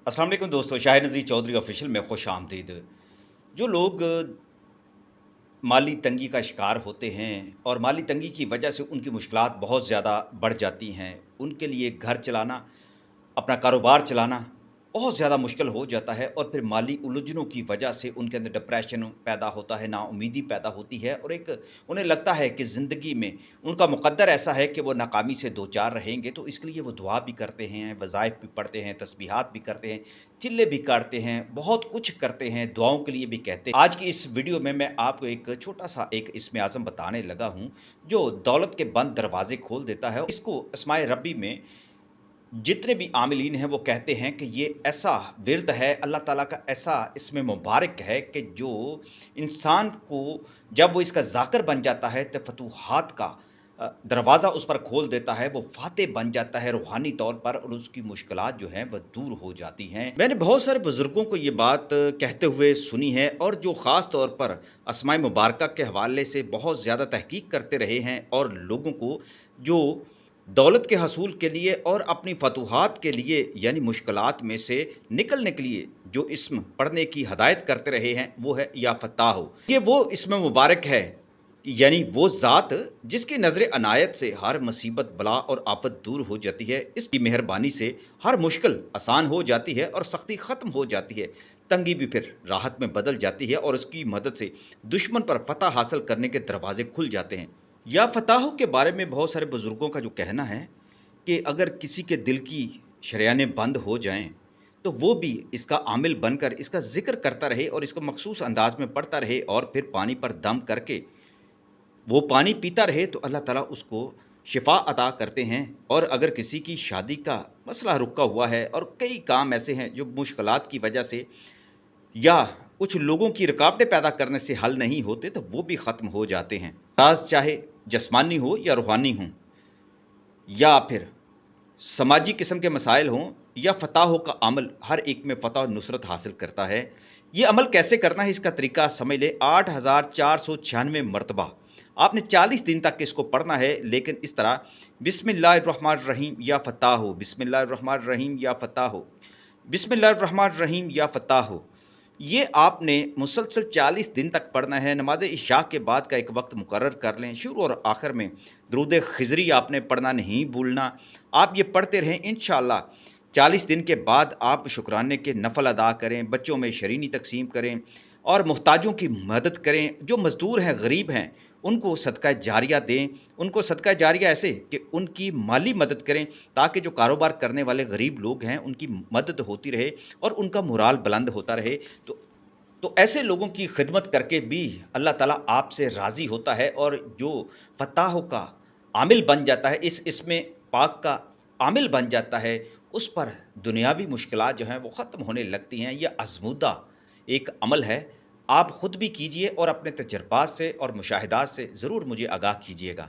अस्सलाम वालेकुम दोस्तों, शाहिद नज़ीर चौधरी ऑफिशियल में खुश आमदीद। जो लोग माली तंगी का शिकार होते हैं और माली तंगी की वजह से उनकी मुश्किलात बहुत ज़्यादा बढ़ जाती हैं, उनके लिए घर चलाना, अपना कारोबार चलाना बहुत ज़्यादा मुश्किल हो जाता है और फिर माली उलझनों की वजह से उनके अंदर डिप्रेशन पैदा होता है, नाउम्मीदी पैदा होती है और एक उन्हें लगता है कि ज़िंदगी में उनका मुक़द्दर ऐसा है कि वो नाकामी से दो चार रहेंगे, तो इसके लिए वो दुआ भी करते हैं, वज़ाइफ भी पढ़ते हैं, तस्बीहात भी करते हैं, चिल्ले भी काटते हैं, बहुत कुछ करते हैं, दुआओं के लिए भी कहते हैं। आज की इस वीडियो में मैं आपको एक छोटा-सा एक इस्म आज़म बताने लगा हूँ, जो दौलत के बंद दरवाज़े खोल देता है। इसको अस्माए रब्बी में जितने भी आमिलीन हैं वो कहते हैं कि ये ऐसा विर्द है, अल्लाह ताला का ऐसा इसमें मुबारक है कि जो इंसान को जब वो इसका ज़ाकिर बन जाता है तो फ़तूहात का दरवाज़ा उस पर खोल देता है, वो फ़ातिह बन जाता है रूहानी तौर पर और उसकी मुश्किलात जो हैं वह दूर हो जाती हैं। मैंने बहुत सारे बुज़ुर्गों को ये बात कहते हुए सुनी है और जो ख़ास तौर पर अस्माए मुबारका के हवाले से बहुत ज़्यादा तहकीक करते रहे हैं और लोगों को जो दौलत के हसूल के लिए और अपनी फ़तूहात के लिए यानी मुश्किलात में से निकलने के लिए जो इस्म पढ़ने की हदायत करते रहे हैं वो है या फ़त्ताह। ये वो इस्म मुबारक है, यानी वो ज़ात जिसकी नज़र अनायत से हर मुसीबत बला और आफत दूर हो जाती है। इसकी मेहरबानी से हर मुश्किल आसान हो जाती है और सख्ती ख़त्म हो जाती है, तंगी भी फिर राहत में बदल जाती है और उसकी मदद से दुश्मन पर फ़तह हासिल करने के दरवाज़े खुल जाते हैं। या फ़ताह के बारे में बहुत सारे बुज़ुर्गों का जो कहना है कि अगर किसी के दिल की शरेआनें बंद हो जाएँ, तो वो भी इसका आमिल बनकर इसका ज़िक्र करता रहे और इसको मख़सूस अंदाज़ में पढ़ता रहे और फिर पानी पर दम करके वो पानी पीता रहे तो अल्लाह ताला उसको शिफ़ा अता करते हैं। और अगर किसी की शादी का मसला रुका हुआ है और कई काम ऐसे हैं जो मुश्किलात की वजह से या कुछ लोगों की रुकावटें पैदा करने से हल नहीं होते, तो वो भी ख़त्म हो जाते हैं। राज चाहे जिस्मानी हो या रूहानी हो या फिर समाजी किस्म के मसाइल हों या फ़ताह का अमल, हर एक में फ़तह और नुसरत हासिल करता है। ये अमल कैसे करना है इसका तरीका समझ लें। 8496 मरतबा आपने 40 दिन तक इसको पढ़ना है, लेकिन इस तरह बिस्मिल्लाहिर्रहमानिर्रहीम या फ़ताह, बिस्मिल्लाहिर्रहमानिर्रहीम या फ़ताह, बिस्मिल्लाहिर्रहमानिर्रहीम या फ़ताह, ये आपने मुसलसल 40 दिन तक पढ़ना है। नमाज़ इशा के बाद का एक वक्त मुकर्रर कर लें, शुरू और आखिर में दुरूद खिज़री आपने पढ़ना नहीं भूलना। आप ये पढ़ते रहें, इंशाअल्लाह 40 दिन के बाद आप शुक्राने के नफ़ल अदा करें, बच्चों में शरीनी तकसीम करें और मुहताजों की मदद करें। जो मज़दूर हैं, गरीब हैं, उनको सदका जारिया दें। उनको सदका जारिया ऐसे कि उनकी माली मदद करें, ताकि जो कारोबार करने वाले गरीब लोग हैं उनकी मदद होती रहे और उनका मोराल बुलंद होता रहे। तो ऐसे लोगों की खिदमत करके भी अल्लाह ताला आपसे राज़ी होता है और जो फ़ताह का आमिल बन जाता है, इस इसमें पाक का आमिल बन जाता है, उस पर दुनियावी मुश्किलात जो हैं वो ख़त्म होने लगती हैं। यह आज़मूदा एक अमल है। आप ख़ुद भी कीजिए और अपने तजर्बात से और मुशाहिदात से ज़रूर मुझे आगाह कीजिएगा।